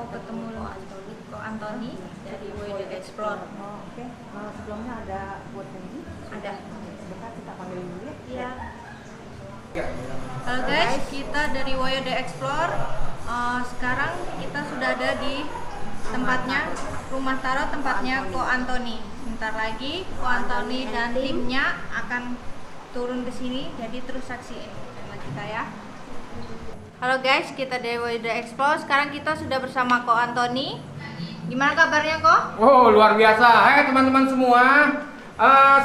ketemu Ko Antoni dari Woyo Explore. Oke. Sebelumnya ada buat ini? Ada. Sebentar kita panggil dulu ya. Iya. Halo guys, kita dari Woyo Explore. Sekarang kita sudah ada di tempatnya, rumah tarot tempatnya Ko Antoni. Sebentar lagi Ko Antoni dan timnya akan turun ke sini, jadi terus saksiin sama kita ya. Halo guys, kita dari Woyo Explore. Sekarang kita sudah bersama Ko Antoni. Gimana kabarnya Ko? Oh, luar biasa. Hai teman-teman semua.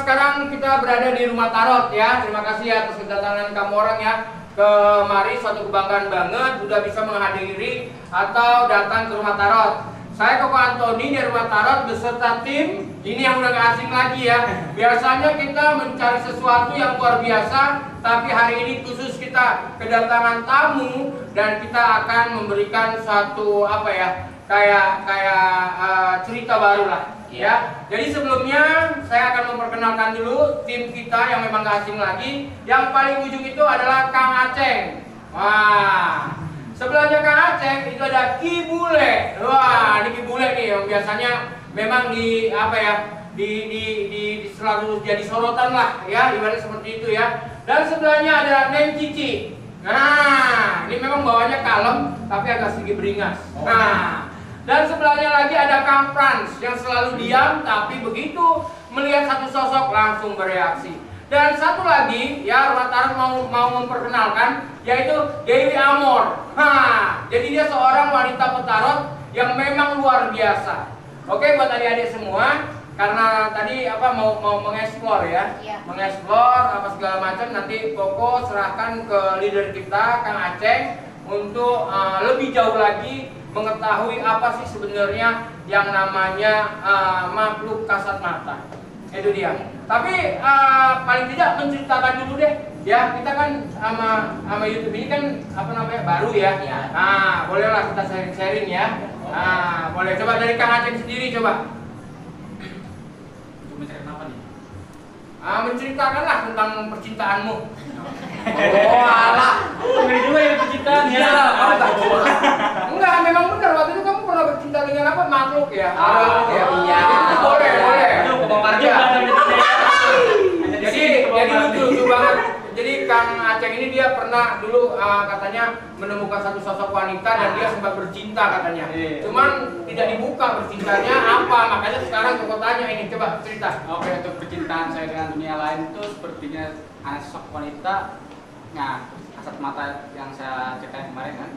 Sekarang kita berada di rumah tarot ya. Terima kasih atas kedatangan kamu orang ya. Kemari suatu kebanggaan banget sudah bisa menghadiri atau datang ke rumah tarot. Saya Ko Antoni dari rumah tarot beserta tim. Ini yang udah gak asing lagi ya. Biasanya kita mencari sesuatu yang luar biasa, tapi hari ini khusus kita kedatangan tamu dan kita akan memberikan satu apa ya? Kayak cerita baru lah ya. Jadi sebelumnya saya akan memperkenalkan dulu tim kita yang memang gak asing lagi. Yang paling ujung itu adalah Kang Aceng. Wah, sebelahnya Kang Aceng itu ada Ki Bule. Wah, ini Ki Bule nih yang biasanya memang di apa ya? Di selalu jadi sorotan lah ya, ibaratnya seperti itu ya. Dan sebelahnya ada Neng Cici. Nah, ini memang bawahnya kalem tapi agak sedikit beringas. Nah, dan sebelahnya lagi ada Kang Frans yang selalu diam tapi begitu melihat satu sosok langsung bereaksi. Dan satu lagi ya, rumah tarot mau memperkenalkan, yaitu Dewi Amor. Nah, jadi dia seorang wanita petarot yang memang luar biasa. Oke, buat adik-adik semua, karena tadi apa mau mengeksplor ya, mengeksplor apa segala macam, nanti Koko serahkan ke leader kita Kang Aceng untuk lebih jauh lagi mengetahui apa sih sebenarnya yang namanya makhluk kasat mata. Itu dia. Tapi paling tidak menceritakan dulu deh ya, kita kan sama YouTube ini kan apa namanya baru ya. Nah, bolehlah kita sharing-sharing ya. Nah, boleh coba dari Kang Aceng sendiri coba. Menceritakan apa nih? Menceritakanlah tentang percintaanmu. Oh, alah. Ngeri juga ya percintaan ya. Enggak, memang benar waktu itu kamu pernah bercinta dengan apa? Makhluk ya. Iya. Boleh. Aduh, kebongkar juga. Jadi lucu banget. Jadi Kang Aceng ini dia pernah dulu katanya menemukan satu sosok wanita dan dia sempat bercinta katanya. Cuman tidak dibuka bercintanya apa, makanya sekarang Koko tanya ini, coba cerita. Oke, untuk percintaan saya dengan dunia lain itu sepertinya ada sosok wanita. Nah, kasat mata yang saya ceritain kemarin kan.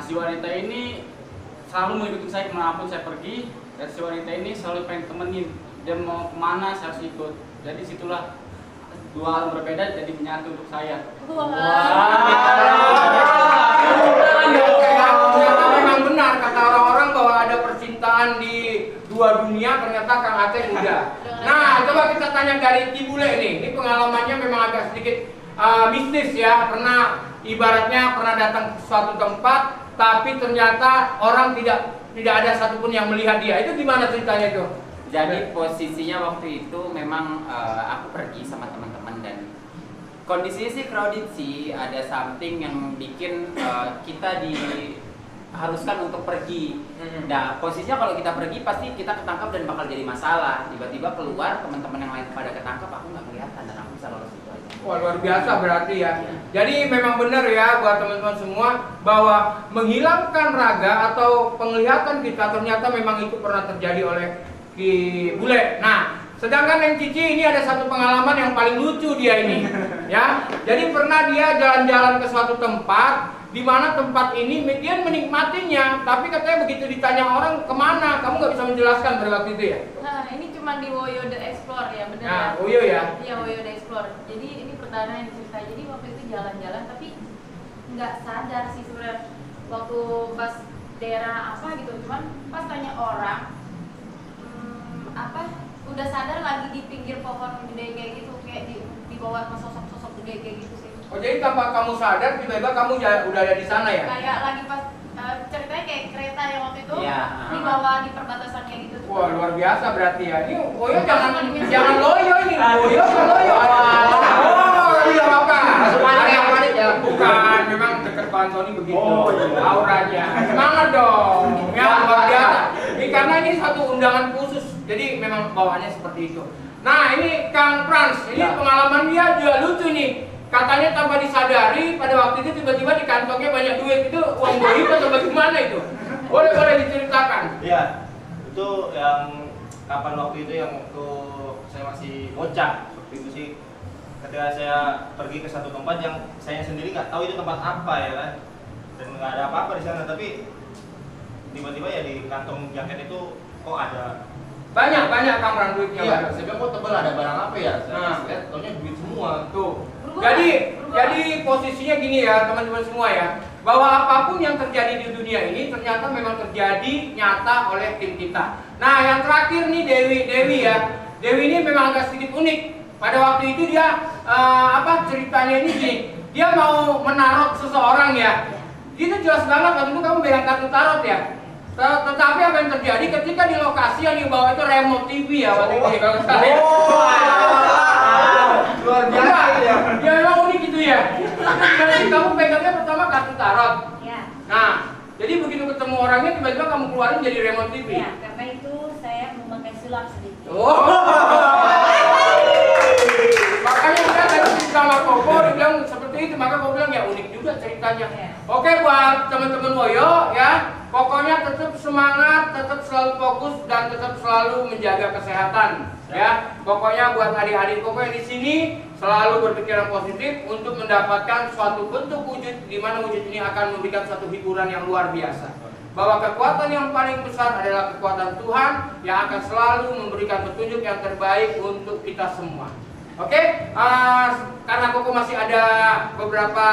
Si wanita ini selalu mengikuti saya kemanapun saya pergi, dan si wanita ini selalu pengen temenin. Dia mau kemana saya harus ikut. Jadi situlah dua hal berbeda jadi menyatu untuk saya. Ternyata memang benar kata orang-orang bahwa ada percintaan di dua dunia, ternyata Kang Aceng udah. Nah, coba kita tanya dari Ki Bule nih. Ini pengalamannya memang agak sedikit mistis ya. Ibaratnya pernah datang ke suatu tempat tapi ternyata orang tidak ada satupun yang melihat dia. Itu gimana ceritanya itu? Jadi posisinya waktu itu memang aku pergi sama teman-teman dan kondisinya sih crowded sih, ada something yang bikin kita diharuskan untuk pergi. Nah, posisinya kalau kita pergi pasti kita ketangkap dan bakal jadi masalah. Tiba-tiba keluar teman-teman yang lain pada ketangkap, aku nggak kelihatan dan aku bisa lolos itu aja. Wah, luar biasa berarti ya. Jadi memang benar ya buat teman-teman semua bahwa menghilangkan raga atau penglihatan kita ternyata memang itu pernah terjadi oleh Ki Bule. Nah, sedangkan Neng Cici ini ada satu pengalaman yang paling lucu dia ini, ya. Jadi pernah dia jalan-jalan ke suatu tempat, di mana tempat ini dia menikmatinya, tapi katanya begitu ditanya orang kemana, kamu nggak bisa menjelaskan pada waktu itu ya. Nah, ini cuma di Woyo Explore ya, benar. Nah, Woyo ya. Iya, Woyo Explore. Jadi ini pertanyaan yang cerita. Jadi waktu itu jalan-jalan tapi nggak sadar sih sebenarnya waktu pas daerah apa gitu, cuman pas tanya orang apa udah sadar lagi di pinggir pohon gede kayak gitu, kayak di bawah sosok-sosok gede kayak gitu sih. Oh, jadi tanpa kamu sadar tiba-tiba kamu udah ada di sana ya? Kayak lagi pas ceritanya kayak kereta yang waktu itu di bawah di perbatasan kayak gitu. Wah, luar biasa berarti ya. Ini Woyo jangan loyo ini. Woyo jangan loyo. Oh, iya apa? Bukan, memang dekat Pak Antoni begitu. Auranya. Semangat dong. ini satu undangan khusus, jadi memang bawaannya seperti itu. Nah ini Kang Frans, ini pengalaman dia juga lucu nih. Katanya tanpa disadari pada waktu itu tiba-tiba di kantongnya banyak duit, itu uang goib atau bagaimana itu? Boleh diceritakan? Iya, itu yang kapan waktu itu yang waktu saya masih bocah seperti itu sih. Ketika saya pergi ke satu tempat yang saya sendiri nggak tahu itu tempat apa ya kan, dan nggak ada apa-apa di sana, tapi tiba-tiba ya di kantong jaket itu kok ada Banyak Kang Frans duitnya. iya, Bang. saya bilang kok tebel ada barang apa ya? Saya Nah. lihat taunya duit semua. Tuh. Jadi posisinya gini ya teman-teman semua ya, bahwa apapun yang terjadi di dunia ini ternyata memang terjadi nyata oleh tim kita. Nah yang terakhir nih Dewi ya, Dewi ini memang agak sedikit unik. Pada waktu itu dia ceritanya ini gini, dia mau menaruh seseorang ya. Itu jelas banget waktu itu kamu pegang kartu tarot ya. Tetapi apa yang terjadi ketika di lokasi yang dibawa itu remote TV ya waktu itu kalau saya. Luar biasa ya. Ya memang unik gitu ya. Jadi kamu pegangnya pertama kartu tarot. Ya, Nah, jadi begitu ketemu orangnya tiba-tiba kamu keluarin jadi remote TV. ya, karena itu saya memakai sulap sedikit. Oh. Makanya saya tadi sama Koko dia bilang seperti itu, maka Koko bilang ya unik juga ceritanya. Ya. Oke buat teman-teman Woyo ya, pokoknya tetap semangat, tetap selalu fokus dan tetap selalu menjaga kesehatan ya. Pokoknya buat adik-adik Koko yang di sini selalu berpikiran positif untuk mendapatkan suatu bentuk wujud di mana wujud ini akan memberikan suatu hiburan yang luar biasa. Bahwa kekuatan yang paling besar adalah kekuatan Tuhan yang akan selalu memberikan petunjuk yang terbaik untuk kita semua. Oke, karena Koko masih ada beberapa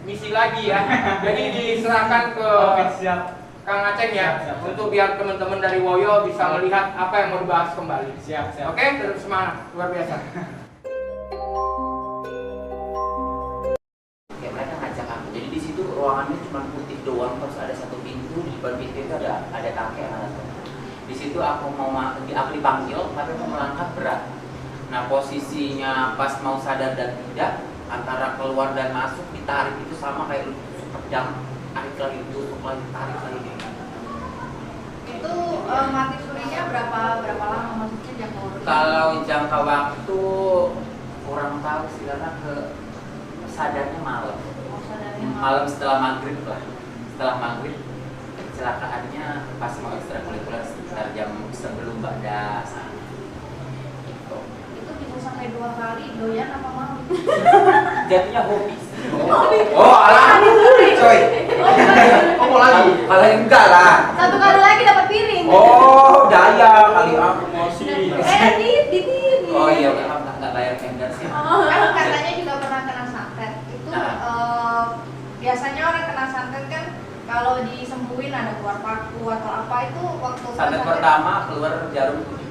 misi lagi ya, jadi diserahkan ke Siap. Kang Aceng ya, Siap. untuk biar teman-teman dari Woyo bisa melihat apa yang mau dibahas kembali. Siap. Oke, tetap semangat, luar biasa. Kayak mereka ngajak aku, jadi di situ ruangannya cuma putih doang, terus ada satu pintu, di depan pintu itu ada kakek atau di situ aku dipanggil, tapi mau melangkah berat. Nah posisinya pas mau sadar dan tidak, antara keluar dan masuk ditarik itu sama kayak lu pedang, tarik lagi, tutup lagi, tarik lagi. Itu mati surinya berapa lama maksudnya jangka waktu? Kalau jangka waktu kurang tahu sih, karena sadarnya malam. Malam setelah maghrib lah. Setelah maghrib kecelakaannya pas mau ekstrakurikuler sekitar jam sebelum Ba'da asar. Gitu. Itu bisa sampai 2 kali doyan apa mau? Jatuhnya hobi. Oh alah, coy. Oh mau lagi? Kalau enggak lah. 1 kali lagi dapat piring. Oh, daya kali aku emosi. Di sini. Oh iya, memang nggak bayar tender sih. Kan katanya juga pernah kena santet. Itu Nah. biasanya orang kena santet kan kalau disembuhin ada keluar paku atau apa, itu waktu Santet pertama keluar jarum 7.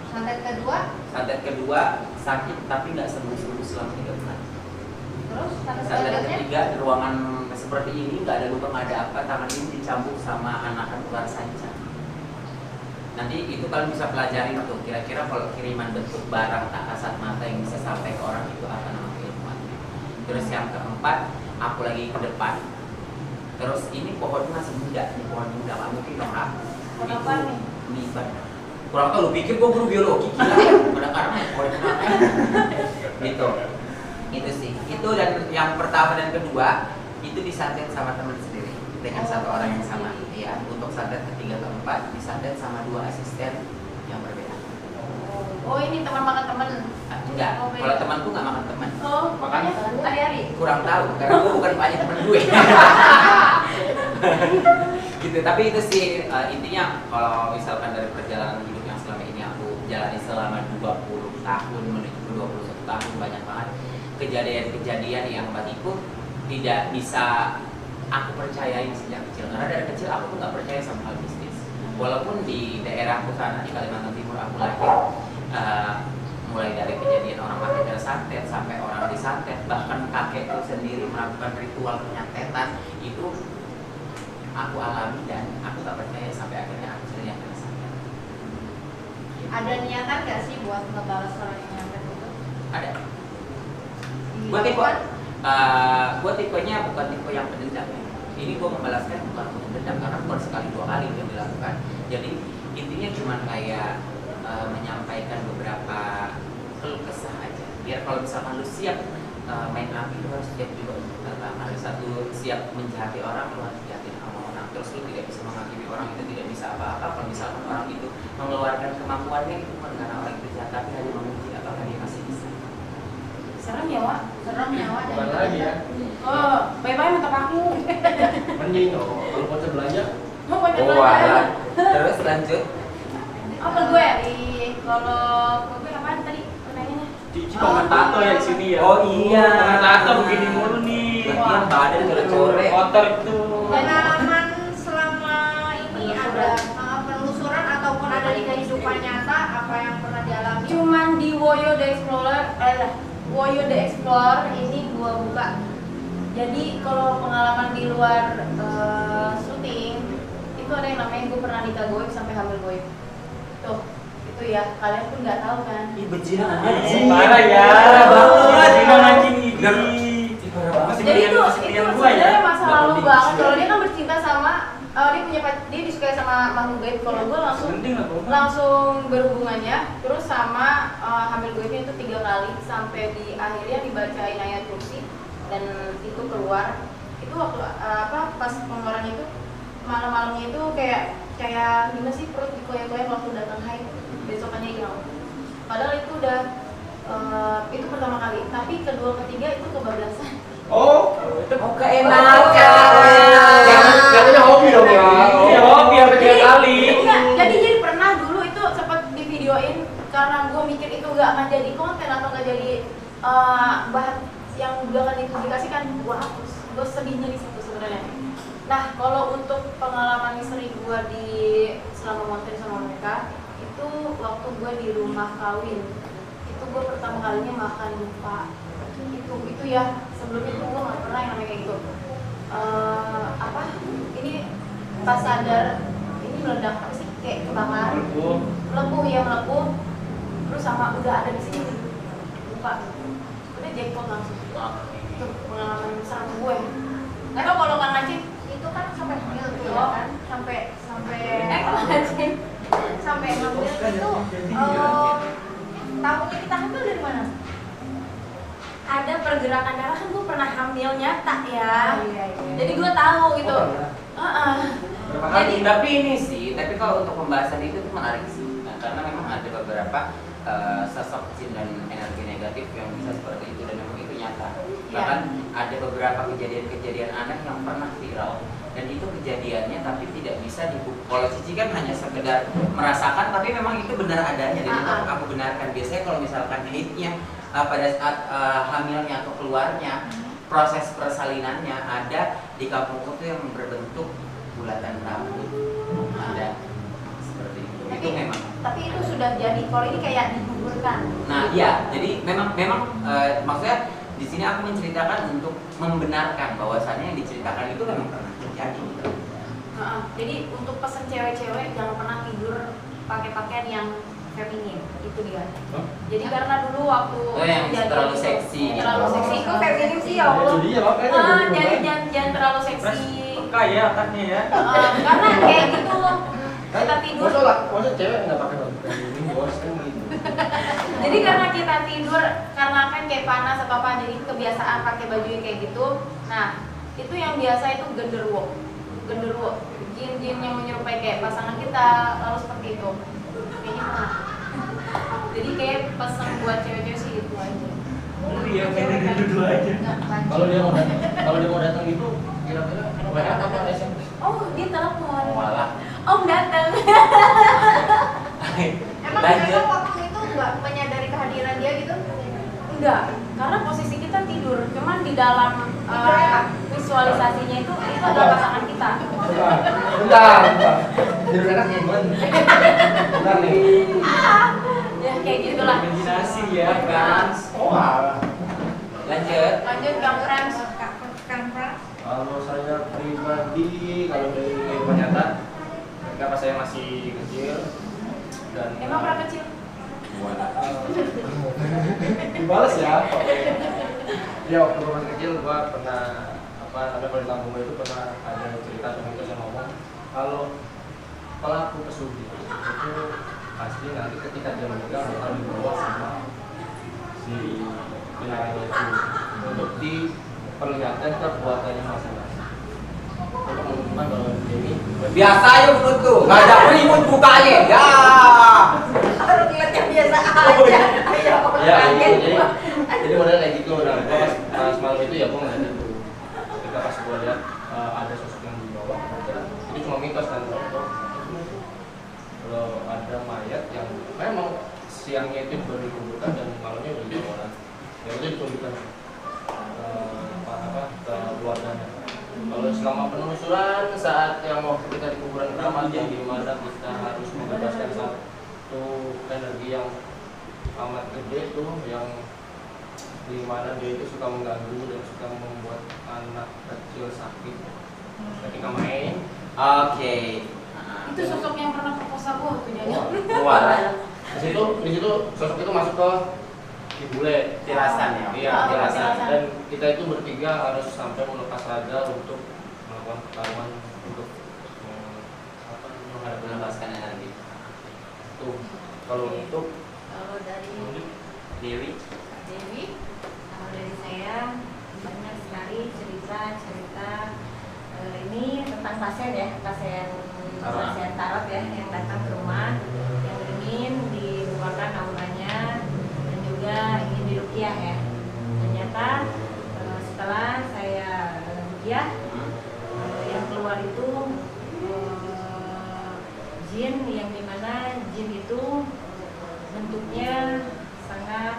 santet kedua, Santet kedua sakit tapi nggak sembuh-sembuh selama 3 bulan. terus santet Santet selanjutnya ketiga di ruangan seperti ini nggak ada luka, nggak ada apa, tangan ini dicambuk sama anakan ular sanca. Nanti itu kalian bisa pelajarin tuh, kira-kira kalau kiriman bentuk barang tak kasat mata yang bisa sampai ke orang itu apa nama keilmuannya. Terus yang keempat, aku lagi ke depan. Terus ini pohonnya masih muda, ini pohon muda, nggak mungkin dong aku. Pohon apa nih? Niban. Kurang tahu, lu pikir gua guru biologi gila? Pada karena pohon apa? Gitu. Itu sih. Itu dan yang pertama dan kedua itu disantet sama teman sendiri dengan satu orang yang sama. Iya. Untuk santet ketiga keempat disantet sama 2 asisten yang berbeda. Oh, ini teman makan teman. Enggak. Oh, beda. Kalau temanku nggak makan teman. Oh, makanya hari-hari. Kurang tahu karena gue bukan paknya temen gue. Gitu, tapi itu sih intinya kalau misalkan dari perjalanan hidup yang selama ini aku jalani selama 20 tahun menuju ke 21 tahun, banyak banget kejadian-kejadian yang bagiku tidak bisa aku percayain sejak kecil, karena dari kecil aku tuh nggak percaya sama hal mistis. Walaupun di daerahku sana di Kalimantan Timur aku lahir, mulai dari kejadian orang mati tersantet sampai orang disantet, bahkan kakekku sendiri melakukan ritual penyantetan itu aku alami dan aku gak percaya sampai akhirnya aku sendiri yang kena santet. ada niatan gak sih buat ngebalas orang yang nyantet itu? Ada. Gue Dilakukan? tipenya bukan tipe yang pendendam ya. ini gue membalaskan bukan untuk dendam karena bukan sekali 2 kali yang dilakukan. Jadi intinya cuma kayak menyampaikan beberapa keluh kesah aja. Biar kalau misalkan lu siap main api, lu harus siap juga untuk terbakar. Satu siap menjahati orang, lu harus jahatin sama orang. Terus lu tidak bisa menghakimi orang itu tidak bisa apa-apa. Kalau misalkan orang itu mengeluarkan kemampuannya itu bukan karena orang itu jahat, tapi hanya menguji apakah dia masih bisa. Serem ya, Wak? Serem ya, Wak? Bukan lagi ya. Oh, bye-bye mentok aku. Mending dong, kalau mau belanja. Mau banyak Oh, alah. Terus lanjut. Apa gue? Kalau gue apaan tadi pertanyaannya? Cici banget tato ya di sini ya. Oh iya. Banget tato begini mulu nih. Bagian badan coret-coret. Kotor itu. Pengalaman selama ini ada penelusuran ataupun ada di kehidupan nyata apa yang pernah dialami? Cuman di Woyo The Explorer, Woyo The Explorer ini gua buka. Jadi kalau pengalaman di luar syuting itu ada yang namanya gue pernah nikah goib sampai hamil goib. Tuh, itu ya kalian pun nggak tahu kan? Ih, bejina Parah ya. Bajingan anjing ini. Masih Jadi belian itu gua ya. sebenarnya masa Nggak lalu penting. banget. Kalau dia kan bercinta sama dia disukai sama makhluk gaib. Kalau gue Penting lah, Bro. langsung berhubungannya terus sama hamil goibnya itu 3 kali sampai di akhirnya dibacain ayat kursi dan itu keluar. Itu waktu pas pengeluaran itu malam-malamnya itu kayak gimana sih, perut dikoyak-koyak waktu datang haid, besokannya hilang. Padahal itu udah itu pertama kali, tapi kedua ketiga itu kebablasan. Oh, Keenakan. katanya hobi dong ya. Iya, hobi sampai 3 kali. Enggak, jadi pernah dulu itu sempat divideoin karena gue mikir itu gak akan jadi konten atau gak jadi bahan yang bakal dipublikasikan, gue hapus. Gue sedihnya di situ sebenarnya. Nah, kalau untuk pengalaman misteri gue di selama konten sama mereka itu waktu gue di rumah kawin, itu gue pertama kalinya makan lupa. Itu ya, sebelumnya itu gue gak pernah yang namanya kayak gitu. Ini pas sadar ini meledak apa sih, kayak kebakaran, melepuh ya, melepuh terus sama udah ada di sini lupa, udah jackpot langsung. Itu pengalaman besar gue. Nggak tau kalau Kang Aceh Itu kan sampai hamil tuh ya Oh. kan? Sampai Kang Aceh sampai hamil itu tahunya kita hamil dari mana? ada pergerakan darah, kan gue pernah hamil nyata ya. Iya. Jadi gue tahu gitu. Jadi Tapi ini sih, tapi kalau untuk pembahasan itu tuh menarik sih. Nah, karena memang ada beberapa sosok jin dan energi negatif yang bisa seperti itu dan memang itu nyata. Bahkan ada beberapa kejadian-kejadian aneh yang pernah viral dan itu kejadiannya tapi tidak bisa dibuktikan. Kalau Cici kan hanya sekedar merasakan, tapi memang itu benar adanya. Jadi aku benarkan. Biasanya kalau misalkan haidnya pada saat hamilnya atau keluarnya, proses persalinannya ada di kampungku tuh yang berbentuk bulatan rambut, ada seperti itu. Itu memang. Tapi itu sudah jadi. Kalau ini kayak digugurkan. Nah, iya. Jadi memang maksudnya di sini aku menceritakan untuk membenarkan bahwasannya yang diceritakan itu memang pernah terjadi. Gitu. Jadi untuk pesan cewek-cewek jangan pernah tidur pakai pakaian yang feminin, itu dia. Jadi karena dulu waktu yang jadi terlalu gitu, seksi gitu. terlalu seksi itu feminim sih ya Itu Allah. dia makanya. Jadi jangan terlalu seksi. Peka ya otaknya ya. Karena kayak gitu kita tidur. Masa cewek nggak pakai baju kayak gini, bos kan gitu. Jadi karena kita tidur karena kan kayak panas atau apa, jadi kebiasaan pakai baju yang kayak gitu. Nah, itu yang biasa itu genderuwo, jin-jin yang menyerupai kayak pasangan kita, lalu seperti itu. Kayaknya pernah. Jadi kayak pesan buat cewek-cewek sih itu aja. Iya, kayak dua aja. Kalau dia mau datang itu kira-kira WA apa SMS? Oh, dia telepon. Malah. Om datang. Emang Lanjut. mereka waktu itu nggak menyadari kehadiran dia gitu? Enggak, karena posisi kita tidur. Cuman di dalam visualisasinya itu adalah pasangan kita. Bentar. Tidur enaknya gimana? Bentar nih. Ya kayak gitulah. Imajinasi ya kan. Oh, alah. Lanjut. Lanjut Kang Frans. Kang Frans. Kalau saya pribadi, kalau dari kehidupan nyata, ketika pas saya masih kecil dan Emang berapa kecil? dibalas ya. Ya waktu gue masih kecil gue pernah apa namanya kalau di kampung itu pernah ada cerita teman kita yang ngomong kalau pelaku pesugihan itu pasti nanti ketika dia meninggal bakal dibawa sama si penyayangnya itu untuk diperlihatkan perbuatannya masing-masing untuk menunjukkan bahwa ini Biasa aja menurut tuh, nggak ada ribut bukanya. Ya. Baru ngeliatnya biasa aja. ya itu jadi model kayak gitu. Nah gua pas malam itu ya gua ngeliat itu ketika pas gua lihat ada sosok yang di bawah itu cuma mitos kan kalau ada mayat yang memang siangnya itu baru dikuburkan dan malamnya udah dibawa ya itu ditunjukkan ke keluarganya. Kalau selama penelusuran saat yang waktu kita di kuburan keramat yang dimana kita harus membebaskan satu energi yang amat gede itu yang dimana dia itu suka mengganggu dan suka membuat anak kecil sakit ketika main. Oke. Itu sosok yang pernah perkosa gua tuh jangan. Keluar. Di situ sosok itu masuk ke bule Tirasan ya. Iya, tirasan. Dan kita itu bertiga harus sampai melepas raga untuk melakukan pertarungan untuk menghadapi Melepaskan energi. itu. Kalau untuk Kalau dari Dewi. Dewi, kalau dari saya banyak sekali cerita ini tentang pasien ya, pasien tarot ya yang datang ke rumah yang ingin dilupakan auranya dan juga ingin diruqyah ya. Ternyata setelah saya ruqyah yang keluar itu jin yang dimana jin itu bentuknya sangat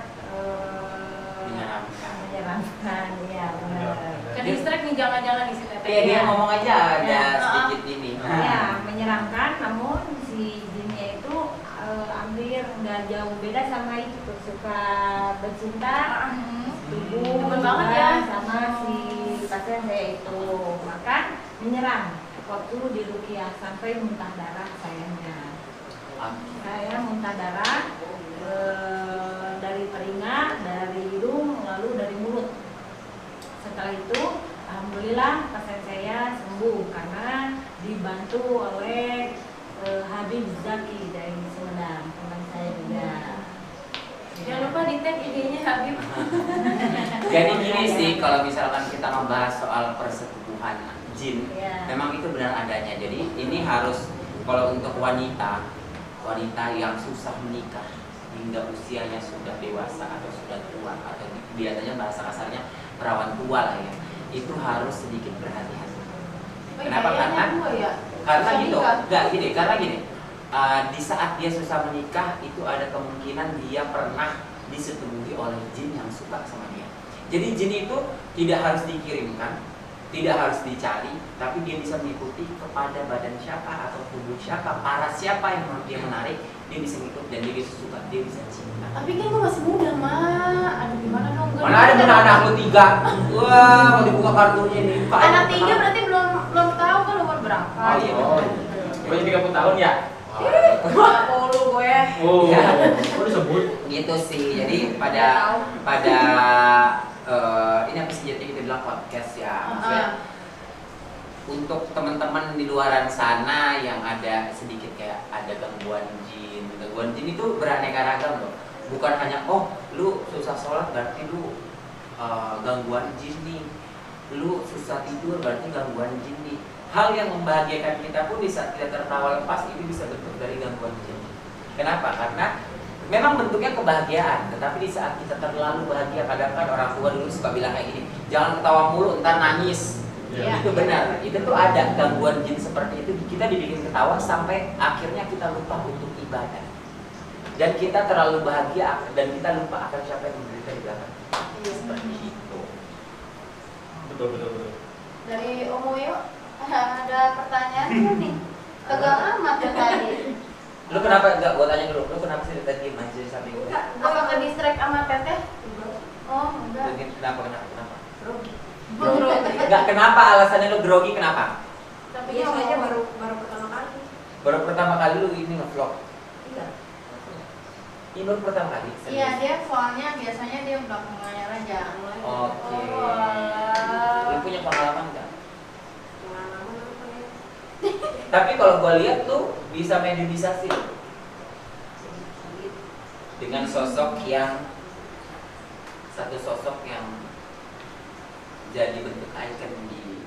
menyeramkan ya benar. Ke distrik nih jangan-jangan di sini. Iya dia ngomong aja ada Ya. sedikit ini. Ya menyeramkan, namun si jinnya itu hampir nggak jauh beda sama itu suka bercinta, tubuh Demen banget ya. sama si pasien saya itu, maka menyerang waktu di ruqyah sampai muntah darah sayangnya. Saya muntah darah dari telinga, dari hidung, lalu dari mulut. Setelah itu, alhamdulillah pasien saya sembuh karena dibantu oleh Habib Zaki dari Sumedang, teman saya juga. Jangan lupa di tag IG-nya Habib. Jadi gini sih kalau misalkan kita membahas soal persetubuhan jin, Ya. memang itu benar adanya. Jadi ini harus kalau untuk wanita yang susah menikah hingga usianya sudah dewasa atau sudah tua atau biasanya bahasa kasarnya perawan tua lah ya, itu harus sedikit berhati-hati. Kenapa? Karena gitu, karena gini, di saat dia susah menikah itu ada kemungkinan dia pernah disetubuhi oleh jin yang suka sama dia. Jadi jin itu tidak harus dikirimkan, tidak harus dicari, tapi dia bisa mengikuti kepada badan siapa atau tubuh siapa, paras siapa yang dia menarik, dia bisa ngikut dan dia bisa suka, dia bisa cinta. Tapi kan gua masih muda, Mak. Aduh gimana dong? Mana ada anak lu 3? Wah, mau dibuka kartunya nih. Anak 3 berarti belum tahu kan umur berapa. Oh iya. Gue 30 tahun ya. 20 gue. Oh, Ya. kok disebut Gitu sih. Jadi pada ini apa sih jadi kita bilang podcast ya. Maksudnya untuk teman-teman di luaran sana yang ada sedikit kayak ada gangguan jin. Gangguan jin itu beraneka ragam loh. Bukan hanya lu susah sholat berarti lu gangguan jin nih. Lu susah tidur berarti gangguan jin nih. Hal yang membahagiakan kita pun di saat kita tertawa lepas itu bisa bentuk dari gangguan jin. Kenapa? Karena memang bentuknya kebahagiaan, tetapi di saat kita terlalu bahagia, kadang kan orang tua dulu suka bilang kayak gini, jangan ketawa mulu, ntar nangis. Ya. Itu benar, itu tuh ada gangguan jin seperti itu, kita dibikin ketawa sampai akhirnya kita lupa untuk ibadah. Dan kita terlalu bahagia dan kita lupa akan siapa yang menderita di belakang. Seperti itu. betul. Dari Omoyo ada pertanyaan nih. Tegang amat ya tadi. Lu kenapa enggak? Gua tanya dulu, lu kenapa sih tadi aja di samping gue? Apa ke distrik sama teteh? Oh, enggak. Kenapa? Grogi. Enggak, kenapa alasannya lu grogi kenapa? Tapi Biasanya baru pertama kali. Baru pertama kali lu ini nge-vlog. Iya. Ini baru pertama kali. Iya, dia soalnya biasanya dia belakang layar aja. Oke. Oh. Lu punya pengalaman nggak? Pengalaman apa ya? Tapi kalau gua lihat tuh bisa mediumisasi Sedikit. dengan sosok yang satu sosok yang jadi bentuk icon di